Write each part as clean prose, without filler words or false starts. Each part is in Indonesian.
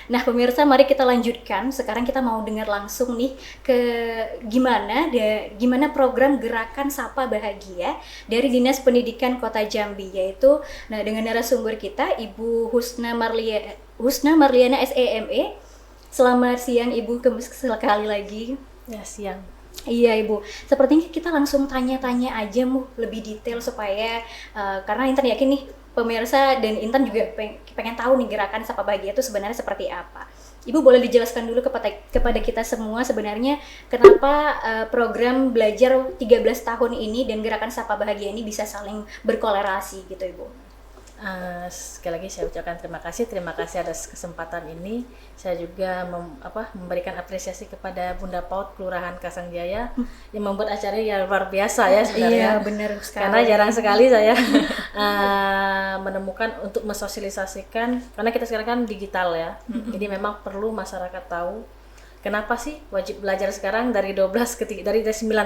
Nah, pemirsa, mari kita lanjutkan. Sekarang kita mau dengar langsung nih ke gimana program Gerakan Sapa Bahagia dari Dinas Pendidikan Kota Jambi, yaitu dengan narasumber kita Ibu Husna Marliana SEME. Selamat siang Ibu, sekali lagi. Ya, siang. Iya Ibu, sepertinya kita langsung tanya-tanya aja lebih detail supaya karena Intan yakin nih pemirsa dan Intan juga pengen tahu nih Gerakan Sapa Bahagia itu sebenarnya seperti apa. Ibu boleh dijelaskan dulu kepada kita semua sebenarnya kenapa program belajar 13 tahun ini dan Gerakan Sapa Bahagia ini bisa saling berkolerasi gitu Ibu. Sekali lagi saya ucapkan terima kasih atas kesempatan ini. Saya juga memberikan apresiasi kepada Bunda PAUD Kelurahan Kasangjaya yang membuat acara yang luar biasa ya sebenarnya. Iya, benar sekali. Karena jarang sekali saya menemukan untuk mensosialisasikan, karena kita sekarang kan digital ya. Jadi memang perlu masyarakat tahu kenapa sih wajib belajar sekarang dari 9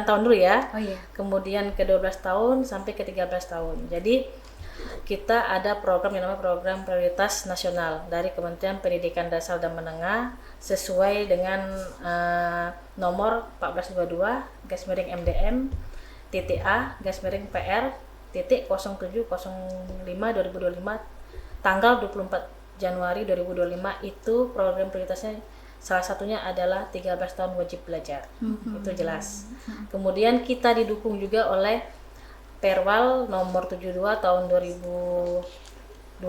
tahun dulu ya. Oh iya. Kemudian ke 12 tahun sampai ke 13 tahun. Jadi kita ada program yang namanya Program Prioritas Nasional dari Kementerian Pendidikan Dasar dan Menengah sesuai dengan nomor 1422/MDM TTA PR titik 0705/2025 tanggal 24 Januari 2025. Itu program prioritasnya salah satunya adalah 13 tahun wajib belajar. Itu jelas. Kemudian kita didukung juga oleh Perwal nomor 72 tahun 2020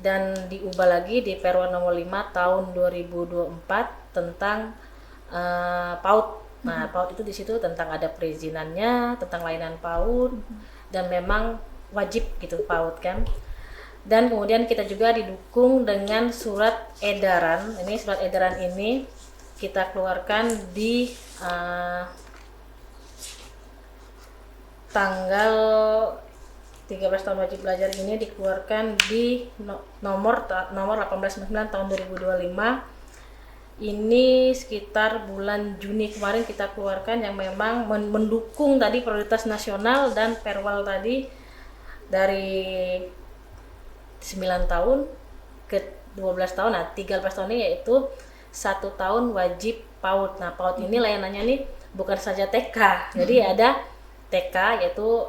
dan diubah lagi di Perwal nomor 5 tahun 2024 tentang PAUD. Nah, PAUD itu di situ tentang ada perizinannya, tentang layanan PAUD dan memang wajib gitu PAUD kan. Dan kemudian kita juga didukung dengan surat edaran. Ini surat edaran ini kita keluarkan di tanggal 13 tahun wajib belajar ini dikeluarkan di nomor 1899 tahun 2025. Ini sekitar bulan Juni kemarin kita keluarkan yang memang mendukung tadi prioritas nasional dan Perwal tadi dari 9 tahun ke 12 tahun. Nah, 13 tahun ini yaitu 1 tahun wajib PAUD. Nah, PAUD ini layanannya nih bukan saja TK. Jadi ada TK yaitu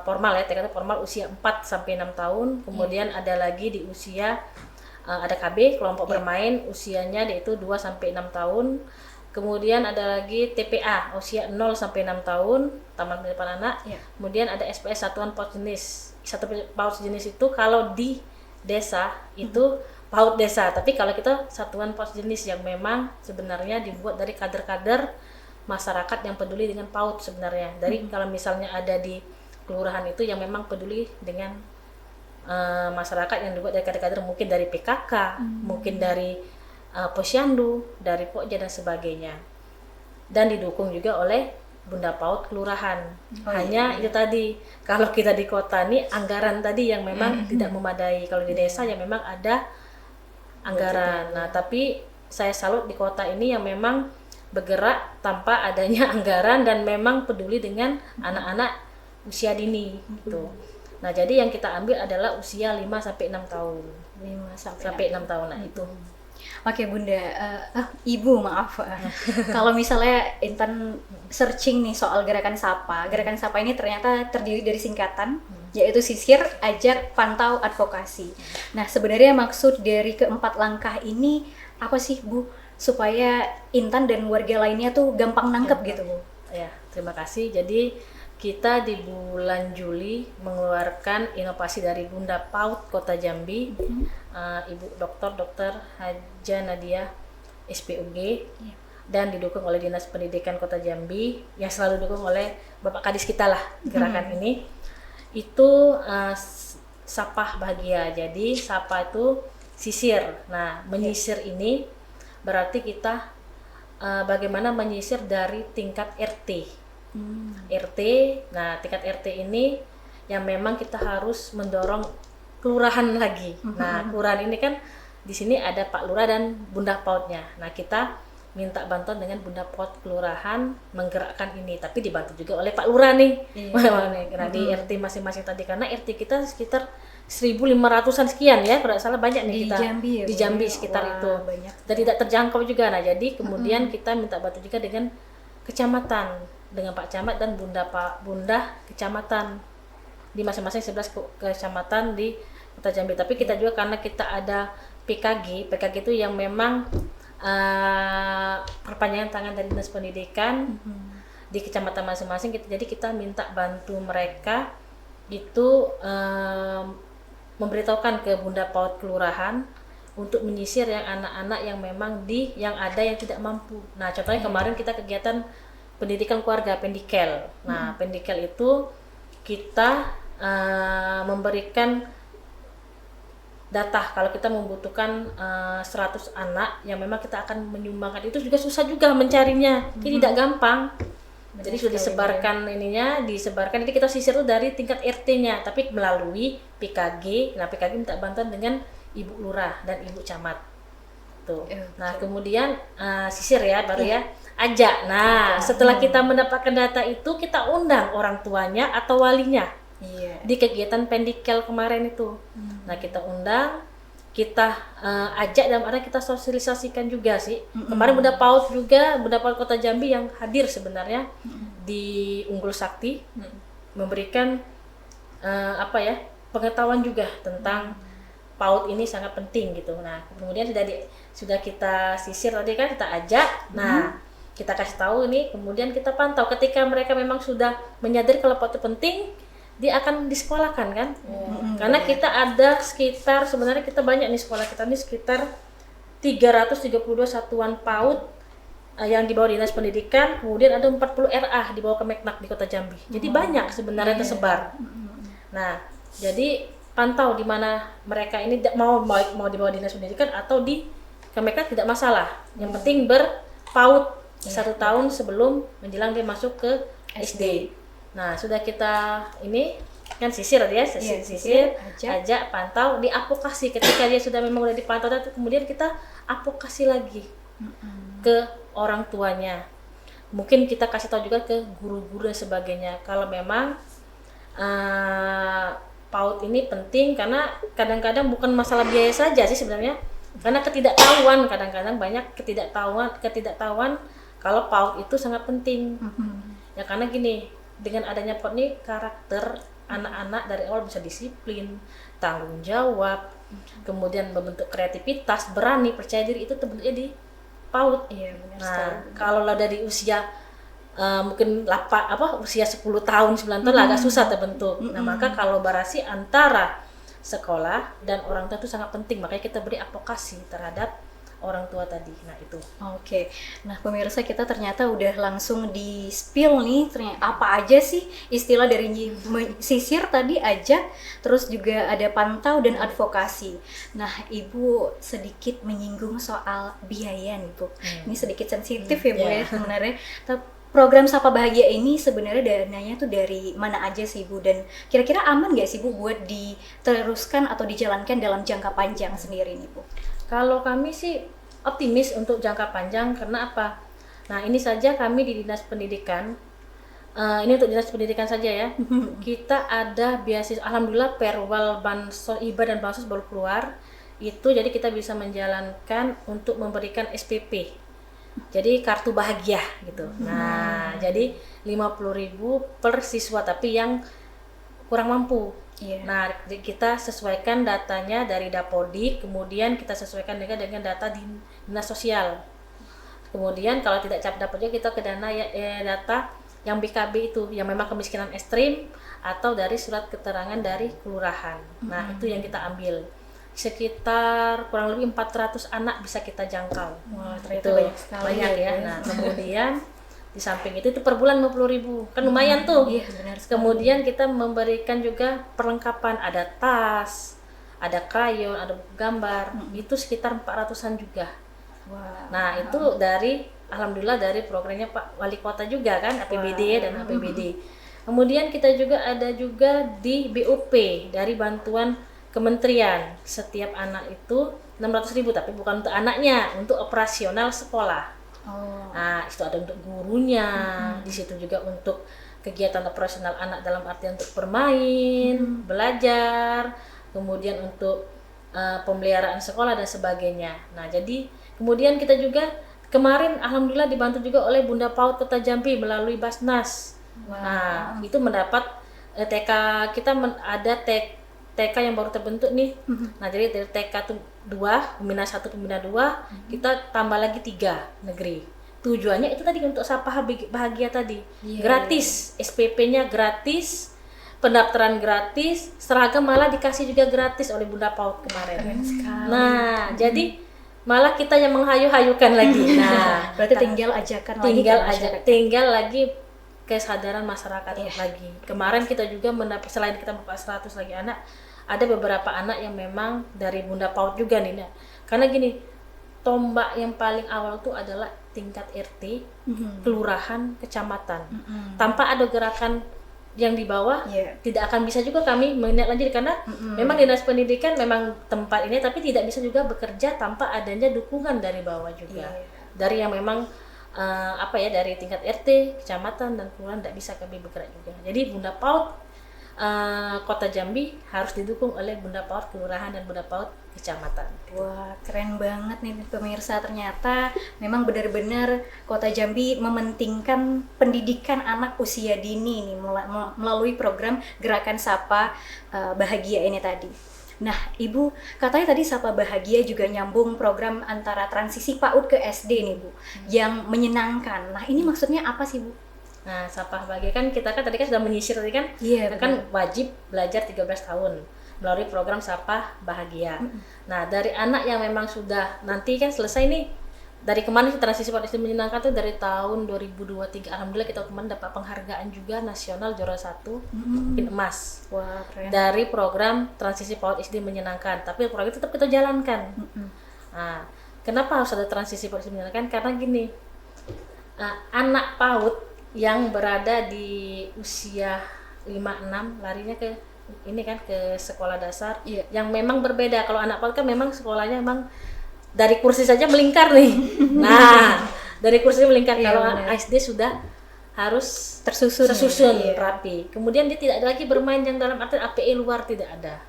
formal ya, TK itu formal usia 4 sampai 6 tahun. Kemudian ada lagi di usia ada KB kelompok bermain usianya yaitu 2 sampai 6 tahun. Kemudian ada lagi TPA usia 0 sampai 6 tahun, Taman Pendidikan Anak. Kemudian ada SPS Satuan PAUD Jenis. Satu PAUD jenis itu kalau di desa itu PAUD desa, tapi kalau kita Satuan PAUD Jenis yang memang sebenarnya dibuat dari kader-kader masyarakat yang peduli dengan PAUD sebenarnya. Dari kalau misalnya ada di kelurahan itu yang memang peduli dengan masyarakat yang dibuat dari kader-kader, mungkin dari PKK, mungkin dari Posyandu, dari Pokja dan sebagainya. Dan didukung juga oleh Bunda PAUD kelurahan. Hanya itu tadi, kalau kita di kota nih anggaran tadi yang memang tidak memadai. Kalau di desa yang memang ada anggaran. Nah, tapi saya salut di kota ini yang memang bergerak tanpa adanya anggaran dan memang peduli dengan anak-anak usia dini gitu. Nah, jadi yang kita ambil adalah usia 5 sampai 6 tahun. 5 sampai 6 tahun. Nah, itu. Oke Bunda, Ibu maaf. Kalau misalnya Intan searching nih soal Gerakan Sapa ini ternyata terdiri dari singkatan yaitu Sisir, Ajak, Pantau, Advokasi. Nah, sebenarnya maksud dari keempat langkah ini apa sih Bu? Supaya Intan dan warga lainnya tuh gampang nangkep gitu Bu. Ya, terima kasih. Jadi kita di bulan Juli mengeluarkan inovasi dari Bunda PAUD Kota Jambi, Ibu Dr. Haja Nadia SPUG, dan didukung oleh Dinas Pendidikan Kota Jambi yang selalu didukung oleh Bapak Kadis kita lah gerakan ini. Itu Sapa Bahagia. Jadi Sapa itu sisir. Nah, menyisir ini berarti kita bagaimana menyisir dari tingkat RT. RT, nah tingkat RT ini yang memang kita harus mendorong kelurahan lagi. Nah, kelurahan ini kan di sini ada Pak Lurah dan Bunda PAUD-nya. Nah, kita minta bantuan dengan Bunda PAUD kelurahan menggerakkan ini, tapi dibantu juga oleh Pak Lurah nih. Nah, di RT masing-masing tadi karena RT kita sekitar 1.500-an sekian ya, kalau nggak salah banyak nih Di kita Jambi ya, di Bu? Jambi sekitar Wah, itu. banyak. Dan tidak terjangkau juga. Nah, jadi kemudian kita minta bantu juga dengan kecamatan, dengan Pak Camat dan Bunda kecamatan di masing-masing 11 kecamatan di Kota Jambi. Tapi kita juga karena kita ada PKG itu yang memang perpanjangan tangan dari Dinas Pendidikan di kecamatan masing-masing. Jadi kita minta bantu mereka itu memberitahukan ke Bunda PAUD kelurahan untuk menyisir yang anak-anak yang memang yang ada yang tidak mampu. Nah, contohnya kemarin kita kegiatan pendidikan keluarga Pendikel. Nah, Pendikel itu kita memberikan data kalau kita membutuhkan 100 anak yang memang kita akan menyumbangkan. Itu juga susah juga mencarinya. Ini tidak gampang. Jadi sudah disebarkan disebarkan. Jadi kita sisir itu dari tingkat RT-nya, tapi melalui PKG. Nah, PKG minta bantuan dengan Ibu Lurah dan Ibu Camat. Tuh. Nah, kemudian sisir ya baru ya. Ajak. Nah, setelah kita mendapatkan data itu, kita undang orang tuanya atau walinya. Di kegiatan Pendikel kemarin itu. Nah, kita undang, kita ajak dalam arti kita sosialisasikan juga sih. Kemarin Bunda PAUD juga, Bunda PAUD Kota Jambi yang hadir sebenarnya di Unggul Sakti memberikan pengetahuan juga tentang PAUD ini sangat penting gitu. Nah, kemudian sudah kita sisir tadi kan, kita ajak. Nah, kita kasih tahu ini, kemudian kita pantau ketika mereka memang sudah menyadari kalau PAUD itu penting, dia akan disekolahkan kan. Karena kita ada sekitar, sebenarnya kita banyak nih sekolah kita ini sekitar 332 satuan PAUD yang di bawah Dinas Pendidikan, kemudian ada 40 RA di bawah Kemenag di Kota Jambi. Jadi banyak sebenarnya tersebar. Nah, jadi pantau di mana mereka ini mau di bawah Dinas Pendidikan atau di Kemenag tidak masalah. Yang penting berPAUD 1 tahun sebelum menjelang dia masuk ke SD. Nah, sudah kita ini kan sisir dia, sisir, ajak, pantau, diadvokasi. Ketika dia sudah memang udah dipantau, kemudian kita advokasi lagi ke orang tuanya. Mungkin kita kasih tahu juga ke guru-guru dan sebagainya. Kalau memang PAUD ini penting, karena kadang-kadang bukan masalah biaya saja sih sebenarnya. Karena ketidaktahuan, kadang-kadang banyak ketidaktahuan kalau PAUD itu sangat penting. Ya karena gini, dengan adanya PAUD ini karakter anak-anak dari awal bisa disiplin, tanggung jawab, kemudian membentuk kreativitas, berani, percaya diri, itu terbentuknya di PAUD. Nah, kalau dari usia mungkin usia 10 tahun, 9 tahun agak susah terbentuk. Nah, maka kalau kolaborasi antara sekolah dan orang tua itu sangat penting, makanya kita beri advokasi terhadap orang tua tadi. Nah, itu. Oke. Nah, pemirsa, kita ternyata udah langsung di spill nih ternyata apa aja sih istilah dari sisir tadi, aja, terus juga ada pantau dan advokasi. Nah, Ibu sedikit menyinggung soal biaya nih, Bu. Ini sedikit sensitif ya, Bu, ya sebenarnya. Program Sapa Bahagia ini sebenarnya dananya tuh dari mana aja sih, Bu? Dan kira-kira aman nggak sih, Bu, buat diteruskan atau dijalankan dalam jangka panjang sendiri nih, Bu? Kalau kami sih optimis untuk jangka panjang, karena apa? Nah, ini saja kami di Dinas Pendidikan, ini untuk Dinas Pendidikan saja ya. Kita ada beasiswa, alhamdulillah Perwal Bansos IBA dan Bansos baru keluar. Itu jadi kita bisa menjalankan untuk memberikan SPP. Jadi kartu bahagia gitu. Nah, jadi 50.000 per siswa tapi yang kurang mampu. Nah, kita sesuaikan datanya dari Dapodik, kemudian kita sesuaikan dengan data di Dinas Sosial. Kemudian kalau tidak dapat juga kita ke data yang BKB itu, yang memang kemiskinan ekstrim, atau dari surat keterangan dari kelurahan. Nah, itu yang kita ambil. Sekitar kurang lebih 400 anak bisa kita jangkau. Wah, ternyata itu banyak sekali. Banyak ya. Nah, kemudian di samping itu per bulan 50.000, kan lumayan tuh. Iya, benar sekali. Kemudian kita memberikan juga perlengkapan, ada tas, ada krayon, ada buku gambar, itu sekitar 400-an juga. Nah, itu dari alhamdulillah dari programnya Pak Wali Kota juga kan, APBD dan APBD. Kemudian kita juga ada juga di BOP dari bantuan kementerian, setiap anak itu 600.000, tapi bukan untuk anaknya, untuk operasional sekolah. Nah, itu ada untuk gurunya, di situ juga untuk kegiatan operasional anak dalam artian untuk bermain, belajar, kemudian untuk pemeliharaan sekolah dan sebagainya. Nah, jadi kemudian kita juga kemarin alhamdulillah dibantu juga oleh Bunda PAUD Kota Jambi melalui Basnas. Wow. Nah, itu mendapat TK kita ada TK yang baru terbentuk nih. Nah, jadi dari TK tuh 2, pembina 1, pembina 2, kita tambah lagi 3 negeri. Tujuannya itu tadi untuk Sapa Bahagia tadi. Gratis, SPP-nya gratis, pendaftaran gratis, seragam malah dikasih juga gratis oleh Bunda PAUD kemarin. Nah, jadi malah kita yang menghayu-hayukan lagi. Nah, berarti tinggal lagi kesadaran masyarakat lagi. Kemarin kita juga mendapat, selain kita dapat 100 lagi anak, ada beberapa anak yang memang dari Bunda PAUD juga nih. Nah, karena gini, tombak yang paling awal tuh adalah tingkat RT, kelurahan, kecamatan. Tanpa ada gerakan yang di bawah, tidak akan bisa juga kami menindaklanjuti karena memang Dinas Pendidikan memang tempat ini, tapi tidak bisa juga bekerja tanpa adanya dukungan dari bawah juga. Dari yang memang dari tingkat RT, kecamatan dan kelurahan tidak bisa kami bergerak juga. Jadi Bunda PAUD Kota Jambi harus didukung oleh Bunda PAUD kelurahan dan Bunda PAUD kecamatan. Wah, keren banget nih pemirsa, ternyata memang benar-benar Kota Jambi mementingkan pendidikan anak usia dini nih melalui program Gerakan Sapa Bahagia ini tadi. Nah, Ibu, katanya tadi Sapa Bahagia juga nyambung program antara transisi PAUD ke SD nih, Bu, yang menyenangkan. Nah, ini maksudnya apa sih, Bu? Nah, Sapa Bahagia kan kita tadi kan sudah menyisir tadi kan, kita kan wajib belajar 13 tahun melalui program Sapa Bahagia. Nah, dari anak yang memang sudah nanti kan selesai nih, dari kemarin transisi PAUD SD menyenangkan tuh dari tahun 2023, alhamdulillah kita kemarin dapat penghargaan juga nasional juara 1 pin emas. Wah, keren. Dari program transisi PAUD SD menyenangkan, tapi program itu tetap kita jalankan. Nah, kenapa harus ada transisi PAUD SD menyenangkan? Karena gini, anak PAUD yang berada di usia 5-6 larinya ke sekolah dasar yang memang berbeda. Kalau anak PAUD kan memang sekolahnya memang dari kursi saja melingkar nih. Nah, dari kursi melingkar. Kalau SD sudah harus tersusun rapi. Kemudian dia tidak ada lagi bermain yang dalam artian APE luar, tidak ada.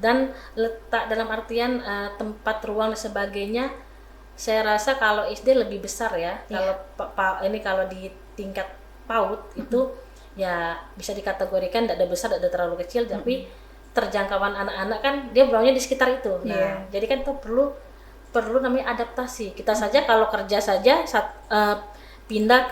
Dan letak dalam artian tempat ruang dan sebagainya, saya rasa kalau SD lebih besar ya. Kalau di tingkat PAUD itu ya bisa dikategorikan tidak ada besar, tidak ada terlalu kecil, tapi terjangkauan anak-anak kan dia bermainnya di sekitar itu. Nah, jadi kan itu perlu namanya adaptasi. Kita saja kalau kerja saja pindah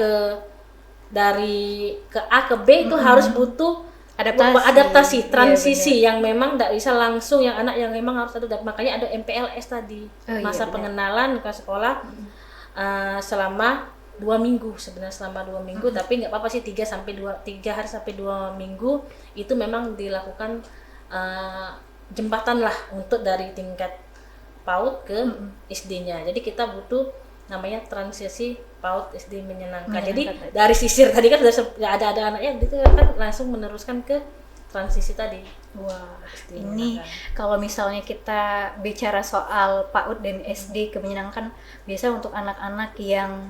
dari A ke B itu harus butuh adaptasi, transisi yang memang tidak bisa langsung, yang anak yang memang harus ada. Makanya ada MPLS tadi, masa pengenalan ke sekolah selama 2 minggu, sebenarnya selama 2 minggu, tapi nggak apa-apa sih 3 hari sampai 2 minggu itu memang dilakukan jembatan lah untuk dari tingkat PAUD ke SD-nya. Jadi kita butuh namanya transisi PAUD SD menyenangkan. Jadi dari sisir tadi kan sudah ada anaknya, itu kan langsung meneruskan ke transisi tadi. Wah, ini kalau misalnya kita bicara soal PAUD dan SD menyenangkan, biasa untuk anak-anak yang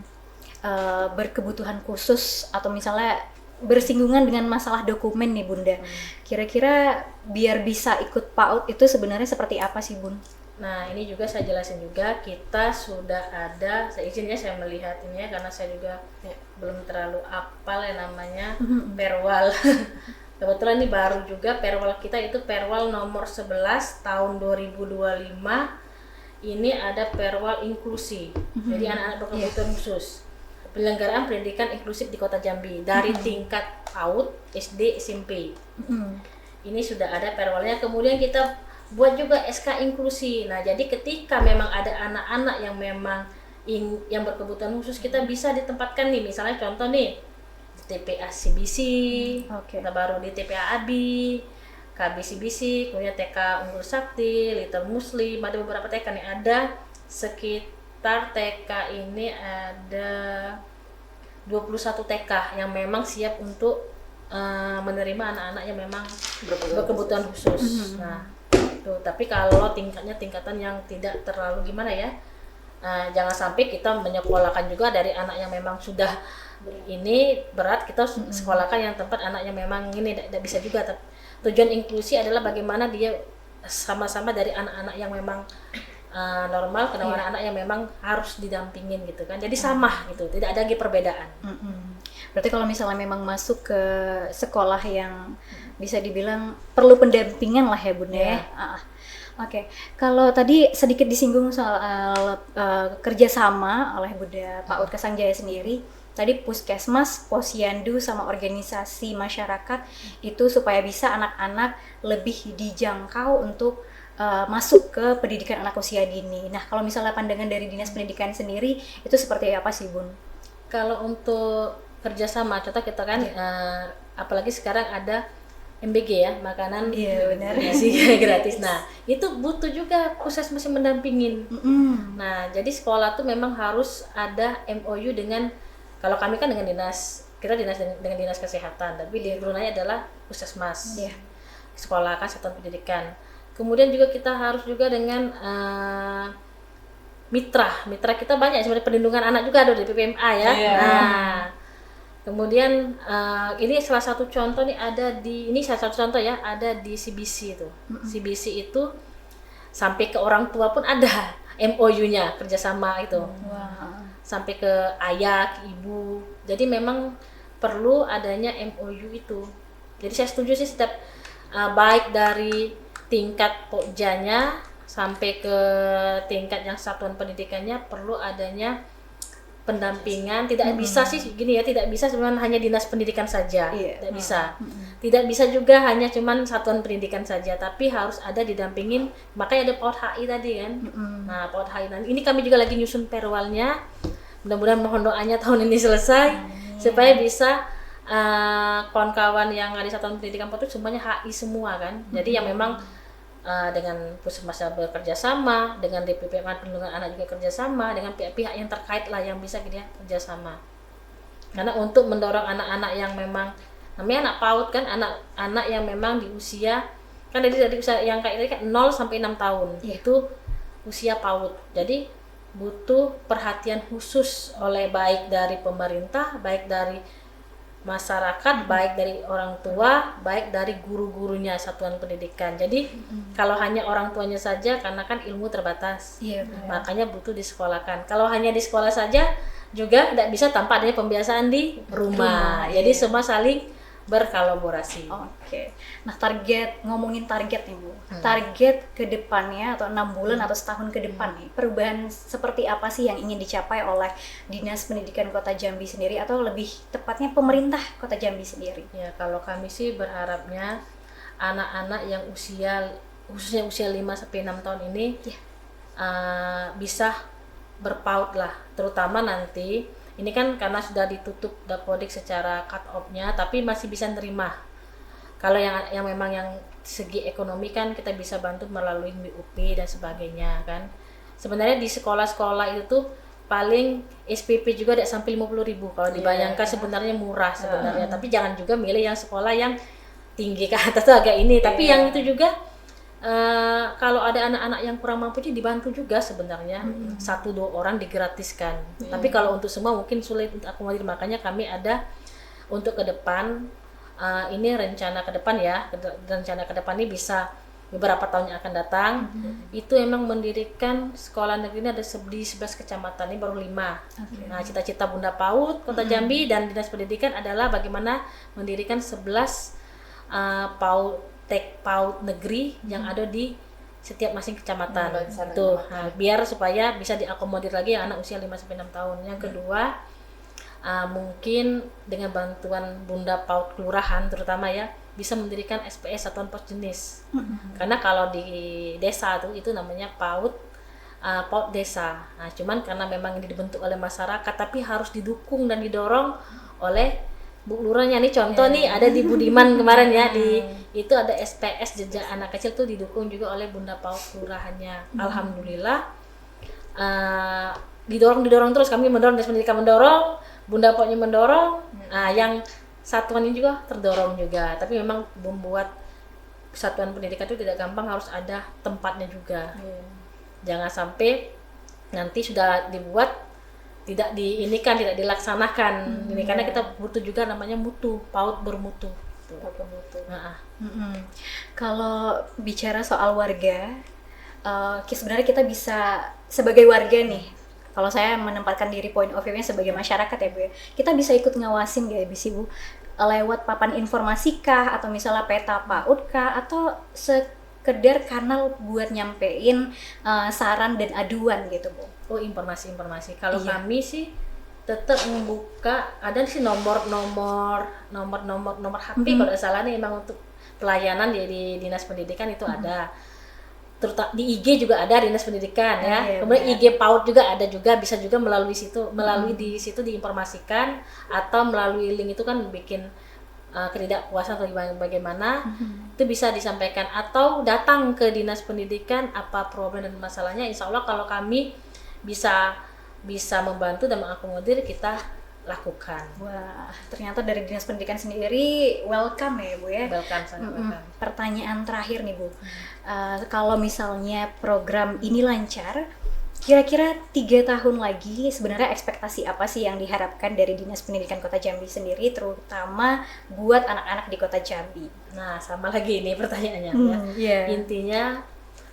berkebutuhan khusus atau misalnya bersinggungan dengan masalah dokumen nih Bunda. Kira-kira biar bisa ikut PAUD itu sebenarnya seperti apa sih Bun? Nah, ini juga saya jelasin juga, kita sudah ada, saya melihat ini ya, karena saya juga belum terlalu apal ya namanya perwal. Kebetulan ini baru juga perwal kita itu perwal nomor 11 tahun 2025. Ini ada perwal inklusi. Jadi anak-anak berkebutuhan khusus. Penyelenggaraan pendidikan inklusif di Kota Jambi dari tingkat PAUD, SD, SMP. Ini sudah ada perwalnya. Kemudian kita buat juga SK inklusi. Nah, jadi ketika memang ada anak-anak yang memang yang berkebutuhan khusus, kita bisa ditempatkan nih, misalnya contoh nih TPA CBC, kita baru di TPA ABI, KB CBC, kemudian TK Unggul Sakti, Little Muslim, ada beberapa TK nih, ada sekitar TK ini ada 21 TK yang memang siap untuk menerima anak-anak yang memang berkebutuhan khusus. Nah, tuh, tapi kalau tingkatan yang tidak terlalu gimana ya, jangan sampai kita menyekolahkan juga dari anak yang memang sudah ini berat, kita sekolahkan yang tempat anak yang memang ini tidak bisa juga. Tujuan inklusi adalah bagaimana dia sama-sama dari anak-anak yang memang normal ke anak-anak yang memang harus didampingin gitu kan. Jadi sama gitu, tidak ada lagi perbedaan. Berarti kalau misalnya memang masuk ke sekolah yang bisa dibilang perlu pendampingan lah ya Bunda ya. Oke. Kalau tadi sedikit disinggung soal kerjasama oleh Bunda PAUD Kasangjaya sendiri, tadi Puskesmas, Posyandu sama organisasi masyarakat itu supaya bisa anak-anak lebih dijangkau untuk masuk ke pendidikan anak usia dini. Nah, kalau misalnya pandangan dari Dinas Pendidikan sendiri itu seperti apa sih Bun? Kalau untuk kerjasama, contoh kita kan apalagi sekarang ada MBG ya, makanan gratis. Nah, itu butuh juga puskesmas yang mendampingin. Nah, jadi sekolah tuh memang harus ada MOU dengan, kalau kami kan dengan kita dengan dinas kesehatan, tapi di turunannya adalah puskesmas. Sekolah kan satuan pendidikan. Kemudian juga kita harus juga dengan mitra kita banyak sebenarnya, perlindungan anak juga ada di PPMA ya. Nah, kemudian ini salah satu contoh nih, ada di CBC itu. CBC itu sampai ke orang tua pun ada MOU-nya kerjasama itu. Sampai ke ayah, ke ibu. Jadi memang perlu adanya MOU itu. Jadi saya setuju sih setiap baik dari tingkat pokjanya sampai ke tingkat yang satuan pendidikannya perlu adanya pendampingan. Tidak bisa sih gini ya, tidak bisa cuma hanya dinas pendidikan saja, tidak bisa. Tidak bisa juga hanya cuman satuan pendidikan saja, tapi harus ada didampingin. Makanya ada PAUD HI tadi kan. Nah, PAUD HI ini kami juga lagi nyusun perwalnya. Mudah-mudahan mohon doanya tahun ini selesai supaya bisa kawan-kawan yang ada di satuan pendidikan PAUD itu semuanya HI semua kan. Jadi yang memang dengan puskesmas bekerja sama, dengan DPPMA perlindungan anak juga kerjasama, dengan pihak-pihak yang terkait lah yang bisa dia kerjasama. Karena untuk mendorong anak-anak yang memang namanya anak PAUD kan, anak-anak yang memang di usia kan dari usia yang kayak tadi kan 0 sampai 6 tahun itu usia PAUD. Jadi butuh perhatian khusus oleh baik dari pemerintah, baik dari masyarakat, baik dari orang tua, baik dari guru-gurunya satuan pendidikan. Jadi kalau hanya orang tuanya saja, karena kan ilmu terbatas, makanya butuh disekolahkan. Kalau hanya di sekolah saja juga tidak bisa tanpa adanya pembiasaan di rumah. Jadi semua saling berkolaborasi. Nah, ngomongin target nih Bu. Target ke depannya atau 6 bulan atau setahun ke depan nih, perubahan seperti apa sih yang ingin dicapai oleh Dinas Pendidikan Kota Jambi sendiri atau lebih tepatnya pemerintah Kota Jambi sendiri? Ya, kalau kami sih berharapnya anak-anak yang khususnya usia 5 sampai 6 tahun ini bisa berpaut lah, terutama nanti ini kan karena sudah ditutup Dapodik secara cut off-nya, tapi masih bisa nerima. Kalau yang memang yang segi ekonomi kan kita bisa bantu melalui BUP dan sebagainya kan. Sebenarnya di sekolah-sekolah itu tuh paling SPP juga tidak sampai 50.000. Kalau dibayangkan sebenarnya murah sebenarnya, tapi jangan juga milih yang sekolah yang tinggi ke atas tuh agak ini. Tapi yang itu juga kalau ada anak-anak yang kurang mampu dibantu juga sebenarnya, 1-2 orang digratiskan. Tapi kalau untuk semua mungkin sulit untuk akomodir, makanya kami ada untuk ke depan, ini rencana ke depan ya, rencana ke depan ini bisa beberapa tahun yang akan datang, itu emang mendirikan sekolah negeri ini ada di 11 kecamatan, ini baru 5. Nah, cita-cita Bunda PAUD Kota Jambi dan Dinas Pendidikan adalah bagaimana mendirikan 11 PAUD negeri yang ada di setiap masing kecamatan. Tuh, biar supaya bisa diakomodir lagi yang anak usia 5 sampai 6 tahun. Yang kedua, mungkin dengan bantuan Bunda PAUD kelurahan terutama ya, bisa mendirikan SPS satuan pos jenis. Karena kalau di desa tuh itu namanya PAUD desa. Nah, cuman karena memang ini dibentuk oleh masyarakat, tapi harus didukung dan didorong oleh Bu Lurahnya nih, contoh nih ada di Budiman kemarin ya, itu ada SPS jejak anak kecil tuh didukung juga oleh Bunda PAUD kelurahannya. Alhamdulillah didorong terus, kami mendorong, Dinas Pendidikan mendorong, Bunda PAUD-nya mendorong. Nah, yang satuan ini juga terdorong juga, tapi memang membuat satuan pendidikan itu tidak gampang, harus ada tempatnya juga. Jangan sampai nanti sudah dibuat tidak dilaksanakan. Ini karena kita butuh juga namanya mutu, PAUD bermutu. gitu. Baku mutu. Nah, Kalau bicara soal warga, sebenarnya kita bisa sebagai warga nih, kalau saya menempatkan diri point of view-nya sebagai masyarakat ya Bu ya, kita bisa ikut ngawasin gak ya Bu, lewat papan informasi kah, atau misalnya peta PAUD kah, atau sekedar kanal buat nyampein saran dan aduan gitu Bu? oh informasi. Kalau Iya. kami sih tetap membuka, ada sih nomor HP kalau nggak salah nih, emang untuk pelayanan di Dinas Pendidikan itu ada. Terutama di IG juga ada Dinas Pendidikan ya. Iya, Kemudian benar. IG PAUD juga ada, juga bisa juga melalui di situ diinformasikan, atau melalui link itu kan bikin ketidakpuasan atau bagaimana itu bisa disampaikan, atau datang ke Dinas Pendidikan apa problem dan masalahnya. Insya Allah kalau kami bisa membantu dan mengakomodir, kita lakukan. Wah, ternyata dari Dinas Pendidikan sendiri welcome ya Bu ya. Welcome, sangat welcome. Pertanyaan terakhir nih Bu, kalau misalnya program ini lancar, kira-kira 3 tahun lagi sebenarnya ekspektasi apa sih yang diharapkan dari Dinas Pendidikan Kota Jambi sendiri, terutama buat anak-anak di Kota Jambi? Nah, sama lagi ini pertanyaannya ya. Iya. Intinya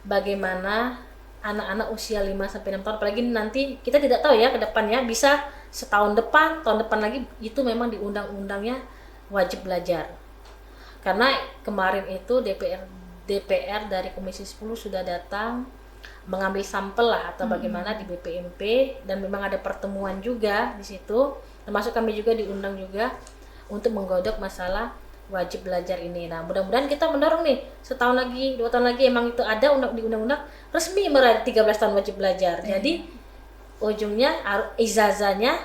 bagaimana anak-anak usia 5-6 tahun, apalagi nanti kita tidak tahu ya ke depannya, bisa tahun depan lagi, itu memang di undang-undangnya wajib belajar. Karena kemarin itu DPR dari Komisi 10 sudah datang mengambil sampel lah, atau bagaimana di BPMP, dan memang ada pertemuan juga di situ, termasuk kami juga diundang juga untuk menggodok masalah wajib belajar ini. Nah, mudah-mudahan kita mendorong nih, 1 tahun lagi, 2 tahun lagi, emang itu ada di undang-undang resmi meraih 13 tahun wajib belajar. Jadi ujungnya ijazahnya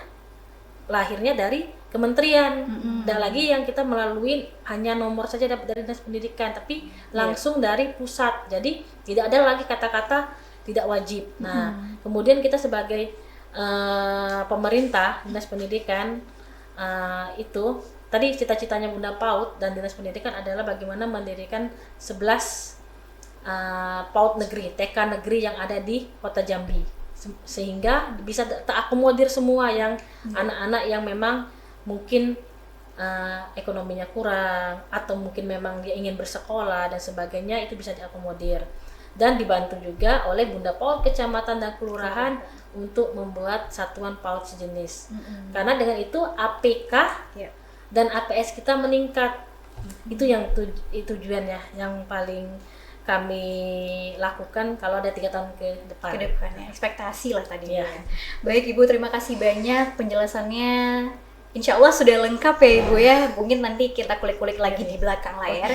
lahirnya dari kementerian. Dan lagi yang kita melalui hanya nomor saja dapat dari Dinas Pendidikan, tapi langsung dari pusat. Jadi tidak ada lagi kata-kata tidak wajib. Nah, kemudian kita sebagai pemerintah, Dinas Pendidikan, itu tadi cita-citanya Bunda PAUD dan Dinas Pendidikan adalah bagaimana mendirikan 11 PAUD negeri, TK negeri yang ada di Kota Jambi, sehingga bisa terakomodir semua yang anak-anak yang memang mungkin ekonominya kurang, atau mungkin memang dia ingin bersekolah dan sebagainya, itu bisa diakomodir. Dan dibantu juga oleh Bunda PAUD kecamatan dan kelurahan untuk membuat satuan PAUD sejenis. Karena dengan itu APK dan APS kita meningkat. Itu yang tujuannya yang paling kami lakukan kalau ada 3 tahun ke depan. Ya, ekspektasi lah tadi Iya. ya. Baik Ibu, terima kasih banyak penjelasannya. Insya Allah sudah lengkap ya Ibu ya. Mungkin nanti kita kulik-kulik lagi di belakang layar.